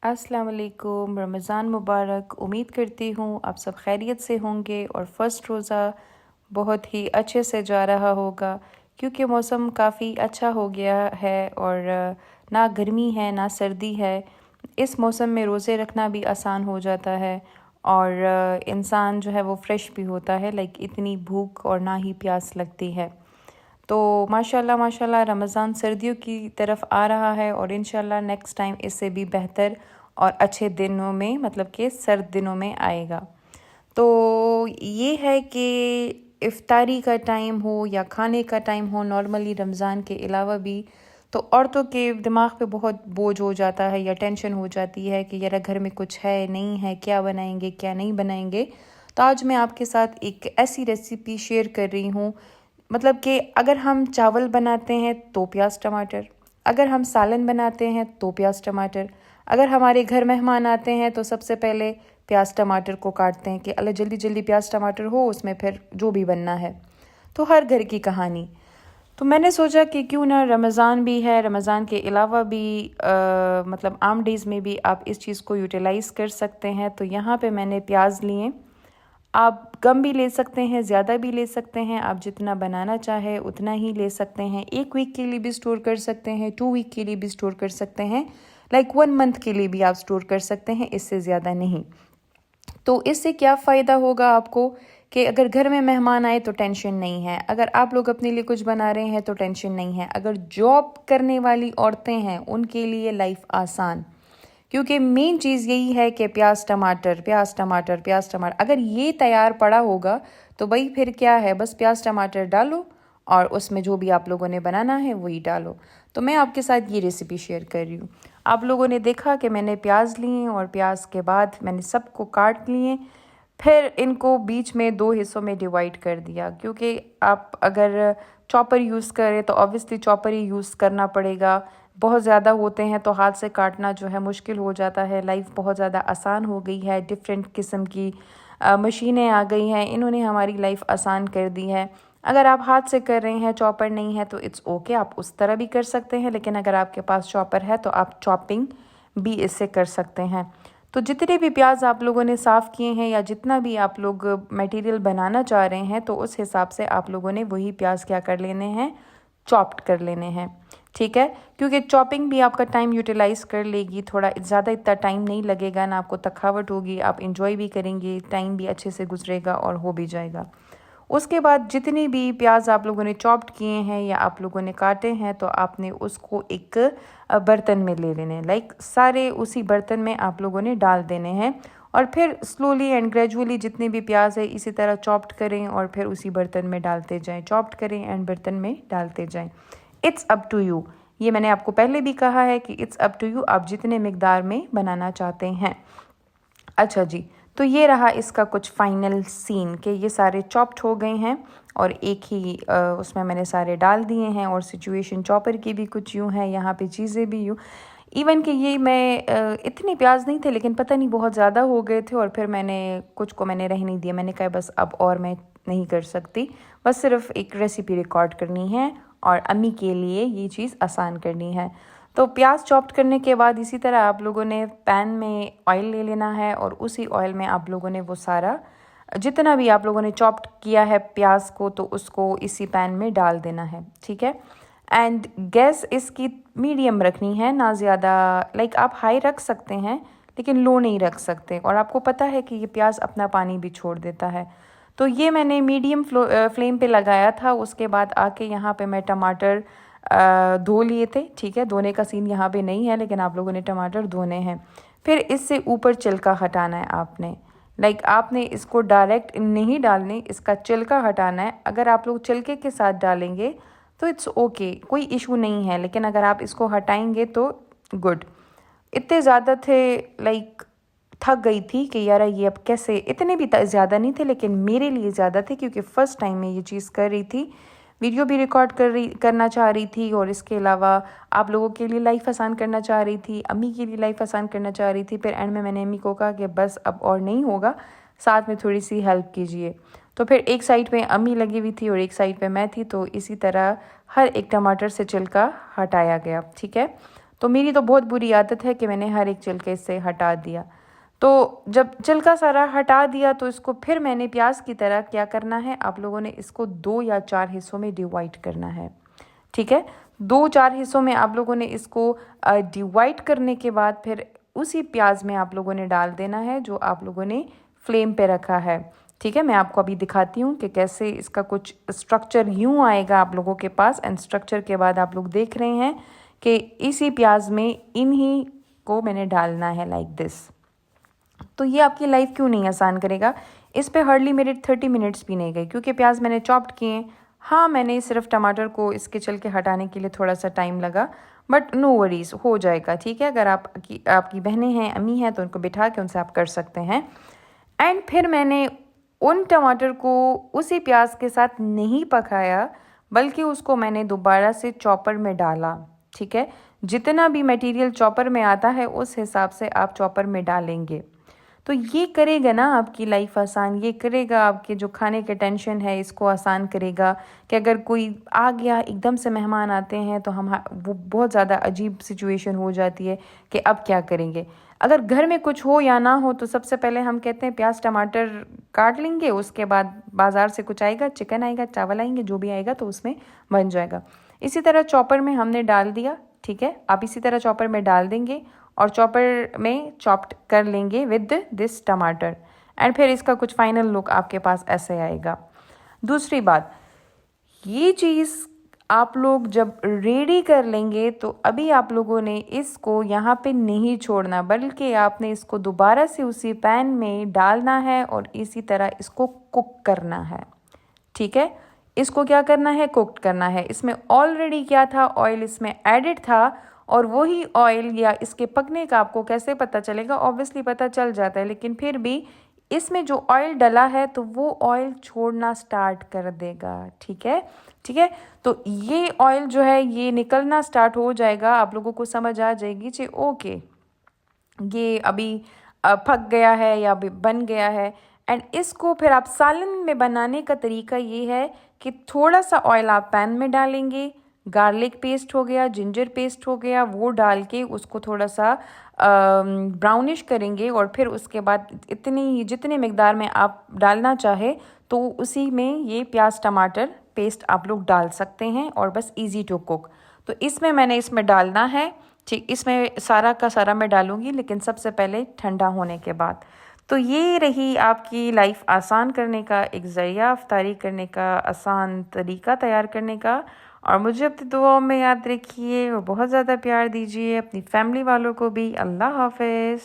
अस्सलाम वालेकुम, रमज़ान मुबारक। उम्मीद करती हूँ आप सब खैरियत से होंगे और फ़र्स्ट रोज़ा बहुत ही अच्छे से जा रहा होगा क्योंकि मौसम काफ़ी अच्छा हो गया है और ना गर्मी है ना सर्दी है। इस मौसम में रोज़े रखना भी आसान हो जाता है और इंसान जो है वो फ्रेश भी होता है, लाइक इतनी भूख और ना ही प्यास लगती है। तो माशाल्लाह माशाल्लाह रमज़ान सर्दियों की तरफ आ रहा है और इंशाल्लाह नेक्स्ट टाइम इससे भी बेहतर और अच्छे दिनों में, मतलब कि सर्द दिनों में आएगा। तो ये है कि इफ्तारी का टाइम हो या खाने का टाइम हो, नॉर्मली रमज़ान के अलावा भी तो औरतों के दिमाग पे बहुत बोझ हो जाता है या टेंशन हो जाती है कि यार घर में कुछ है नहीं है, क्या बनाएंगे क्या नहीं बनाएंगे। तो आज मैं आपके साथ एक ऐसी रेसिपी शेयर कर रही हूँ, मतलब कि अगर हम चावल बनाते हैं तो प्याज टमाटर, अगर हम सालन बनाते हैं तो प्याज टमाटर, अगर हमारे घर मेहमान आते हैं तो सबसे पहले प्याज टमाटर को काटते हैं कि अल्लाह जल्दी जल्दी प्याज टमाटर हो, उसमें फिर जो भी बनना है। तो हर घर की कहानी। तो मैंने सोचा कि क्यों ना, रमज़ान भी है, रमज़ान के अलावा भी मतलब आम डेज़ में भी आप इस चीज़ को यूटिलाइज़ कर सकते हैं। तो यहाँ पे मैंने प्याज लिए, आप कम भी ले सकते हैं, ज़्यादा भी ले सकते हैं, आप जितना बनाना चाहे उतना ही ले सकते हैं। 1 वीक के लिए भी स्टोर कर सकते हैं, 2 वीक के लिए भी स्टोर कर सकते हैं, लाइक 1 मंथ के लिए भी आप स्टोर कर सकते हैं, इससे ज़्यादा नहीं। तो इससे क्या फ़ायदा होगा आपको कि अगर घर में मेहमान आए तो टेंशन नहीं है, अगर आप लोग अपने लिए कुछ बना रहे हैं तो टेंशन नहीं है, अगर जॉब करने वाली औरतें हैं उनके लिए लाइफ आसान, क्योंकि मेन चीज़ यही है कि प्याज टमाटर प्याज टमाटर प्याज टमाटर अगर ये तैयार पड़ा होगा तो भाई फिर क्या है, बस प्याज टमाटर डालो और उसमें जो भी आप लोगों ने बनाना है वही डालो। तो मैं आपके साथ ये रेसिपी शेयर कर रही हूँ। आप लोगों ने देखा कि मैंने प्याज लिए और प्याज के बाद मैंने सबको काट लिए, फिर इनको बीच में 2 हिस्सों में डिवाइड कर दिया, क्योंकि आप अगर चॉपर यूज़ करें तो ऑब्वियसली चॉपर ही यूज़ करना पड़ेगा। बहुत ज़्यादा होते हैं तो हाथ से काटना जो है मुश्किल हो जाता है। लाइफ बहुत ज़्यादा आसान हो गई है, डिफरेंट किस्म की मशीनें आ गई हैं, इन्होंने हमारी लाइफ आसान कर दी है। अगर आप हाथ से कर रहे हैं, चॉपर नहीं है, तो इट्स ओके, आप उस तरह भी कर सकते हैं, लेकिन अगर आपके पास चॉपर है तो आप चॉपिंग भी इससे कर सकते हैं। तो जितने भी प्याज आप लोगों ने साफ़ किए हैं या जितना भी आप लोग मटेरियल बनाना चाह रहे हैं, तो उस हिसाब से आप लोगों ने वही प्याज क्या कर लेने हैं, चॉप्ड कर लेने हैं। ठीक है, क्योंकि चॉपिंग भी आपका टाइम यूटिलाइज कर लेगी, थोड़ा ज़्यादा इतना टाइम नहीं लगेगा ना, आपको थकावट होगी, आप इंजॉय भी करेंगे, टाइम भी अच्छे से गुजरेगा और हो भी जाएगा। उसके बाद जितनी भी प्याज आप लोगों ने चॉप्ड किए हैं या आप लोगों ने काटे हैं, तो आपने उसको एक बर्तन में ले लेने हैं, लाइक सारे उसी बर्तन में आप लोगों ने डाल देने हैं और फिर स्लोली एंड ग्रेजुअली जितने भी प्याज है इसी तरह चॉप्ड करें और फिर उसी बर्तन में डालते जाएं, चॉप्ड करें एंड बर्तन में डालते जाएं। इट्स अप टू यू, ये मैंने आपको पहले भी कहा है कि इट्स अप टू यू, आप जितने मिकदार में बनाना चाहते हैं। अच्छा जी, तो ये रहा इसका कुछ फाइनल सीन कि ये सारे चॉप्ड हो गए हैं और एक ही उसमें मैंने सारे डाल दिए हैं और सिचुएशन चॉपर की भी कुछ यूँ है, यहाँ पे चीज़ें भी यूँ। इवन कि ये मैं इतने प्याज नहीं थे, लेकिन पता नहीं बहुत ज़्यादा हो गए थे और फिर मैंने कुछ को मैंने रह नहीं दिया, मैंने कहा बस अब और मैं नहीं कर सकती, बस सिर्फ एक रेसिपी रिकॉर्ड करनी है और अम्मी के लिए ये चीज़ आसान करनी है। तो प्याज चॉप्ड करने के बाद इसी तरह आप लोगों ने पैन में ऑयल ले लेना है और उसी ऑयल में आप लोगों ने वो सारा जितना भी आप लोगों ने चॉप्ड किया है प्याज को, तो उसको इसी पैन में डाल देना है। ठीक है, एंड गैस इसकी मीडियम रखनी है, ना ज़्यादा, लाइक आप हाई रख सकते हैं लेकिन लो नहीं रख सकते, और आपको पता है कि ये प्याज अपना पानी भी छोड़ देता है। तो ये मैंने मीडियम फ्लेम पे लगाया था। उसके बाद आके यहाँ पे मैं टमाटर धो लिए थे। ठीक है, धोने का सीन यहाँ पे नहीं है, लेकिन आप लोगों ने टमाटर धोने हैं। फिर इससे ऊपर छिलका हटाना है आपने, लाइक आपने इसको डायरेक्ट नहीं डालने, इसका छिलका हटाना है। अगर आप लोग छिलके के साथ डालेंगे तो इट्स ओके, कोई इशू नहीं है, लेकिन अगर आप इसको हटाएंगे तो गुड। इतने ज़्यादा थे, लाइक थक गई थी कि यार ये अब कैसे, इतने भी ज़्यादा नहीं थे लेकिन मेरे लिए ज़्यादा थे, क्योंकि फ़र्स्ट टाइम मैं ये चीज़ कर रही थी, वीडियो भी रिकॉर्ड करना चाह रही थी और इसके अलावा आप लोगों के लिए लाइफ आसान करना चाह रही थी, अम्मी के लिए लाइफ आसान करना चाह रही थी। फिर एंड में मैंने अम्मी को कहा कि बस अब और नहीं होगा, साथ में थोड़ी सी हेल्प कीजिए। तो फिर एक साइड पे अम्मी लगी हुई थी और एक साइड पे मैं थी, तो इसी तरह हर एक टमाटर से छिलका हटाया गया। ठीक है, तो मेरी तो बहुत बुरी आदत है कि मैंने हर एक छिलके से हटा दिया। तो जब छिलका सारा हटा दिया तो इसको फिर मैंने प्याज की तरह क्या करना है, आप लोगों ने इसको 2 या 4 हिस्सों में डिवाइड करना है। ठीक है, 2-4 हिस्सों में आप लोगों ने इसको डिवाइड करने के बाद फिर उसी प्याज में आप लोगों ने डाल देना है जो आप लोगों ने फ्लेम पे रखा है। ठीक है, मैं आपको अभी दिखाती हूँ कि कैसे इसका कुछ स्ट्रक्चर यूँ आएगा आप लोगों के पास। एंड स्ट्रक्चर के बाद आप लोग देख रहे हैं कि इसी प्याज में इन्हीं को मैंने डालना है लाइक दिस। तो ये आपकी लाइफ क्यों नहीं आसान करेगा। इस पे हार्डली मेरे 30 मिनट्स भी नहीं गए क्योंकि प्याज मैंने चॉप्ड किए। हाँ, मैंने सिर्फ टमाटर को इसके छिलके हटाने के लिए थोड़ा सा टाइम लगा, बट नो वरीज, हो जाएगा। ठीक है, अगर आपकी बहनें हैं, अम्मी हैं, तो उनको बिठा के उनसे आप कर सकते हैं। एंड फिर मैंने उन टमाटर को उसी प्याज के साथ नहीं पकाया, बल्कि उसको मैंने दोबारा से चॉपर में डाला। ठीक है, जितना भी मटेरियल चॉपर में आता है उस हिसाब से आप चॉपर में डालेंगे। तो ये करेगा ना आपकी लाइफ आसान, ये करेगा आपके जो खाने के टेंशन है इसको आसान करेगा। कि अगर कोई आ गया, एकदम से मेहमान आते हैं तो वो बहुत ज़्यादा अजीब सिचुएशन हो जाती है कि अब क्या करेंगे। अगर घर में कुछ हो या ना हो तो सबसे पहले हम कहते हैं प्याज टमाटर काट लेंगे, उसके बाद बाज़ार से कुछ आएगा, चिकन आएगा, चावल आएंगे, जो भी आएगा तो उसमें बन जाएगा। इसी तरह चॉपर में हमने डाल दिया। ठीक है, आप इसी तरह चॉपर में डाल देंगे और चॉपर में चॉप्ड कर लेंगे विद दिस टमाटर। एंड फिर इसका कुछ फाइनल लुक आपके पास ऐसे आएगा। दूसरी बात, ये चीज़ आप लोग जब रेडी कर लेंगे तो अभी आप लोगों ने इसको यहाँ पे नहीं छोड़ना, बल्कि आपने इसको दोबारा से उसी पैन में डालना है और इसी तरह इसको कुक करना है। ठीक है, इसको क्या करना है, कुक करना है। इसमें ऑलरेडी क्या था, ऑयल इसमें एडिड था, और वही ऑयल या इसके पकने का आपको कैसे पता चलेगा, ऑब्वियसली पता चल जाता है, लेकिन फिर भी इसमें जो ऑयल डला है तो वो ऑयल छोड़ना स्टार्ट कर देगा। ठीक है, ठीक है, तो ये ऑयल जो है ये निकलना स्टार्ट हो जाएगा, आप लोगों को समझ आ जाएगी कि ओके ये अभी पक गया है या अभी बन गया है। एंड इसको फिर आप सालन में बनाने का तरीका ये है कि थोड़ा सा ऑयल आप पैन में डालेंगे, गार्लिक पेस्ट हो गया, जिंजर पेस्ट हो गया, वो डाल के उसको थोड़ा सा ब्राउनिश करेंगे, और फिर उसके बाद जितने मिकदार में आप डालना चाहे तो उसी में ये प्याज टमाटर पेस्ट आप लोग डाल सकते हैं, और बस इजी टू कुक। तो इसमें डालना है। ठीक, इसमें सारा का सारा मैं डालूंगी, लेकिन सबसे पहले ठंडा होने के बाद। तो ये रही आपकी लाइफ आसान करने का एक ज़रिया, इफ्तारी करने का आसान तरीका तैयार करने का। और मुझे अपनी दुआओं में याद रखिए और बहुत ज़्यादा प्यार दीजिए, अपनी फैमिली वालों को भी। अल्लाह हाफ़िज़।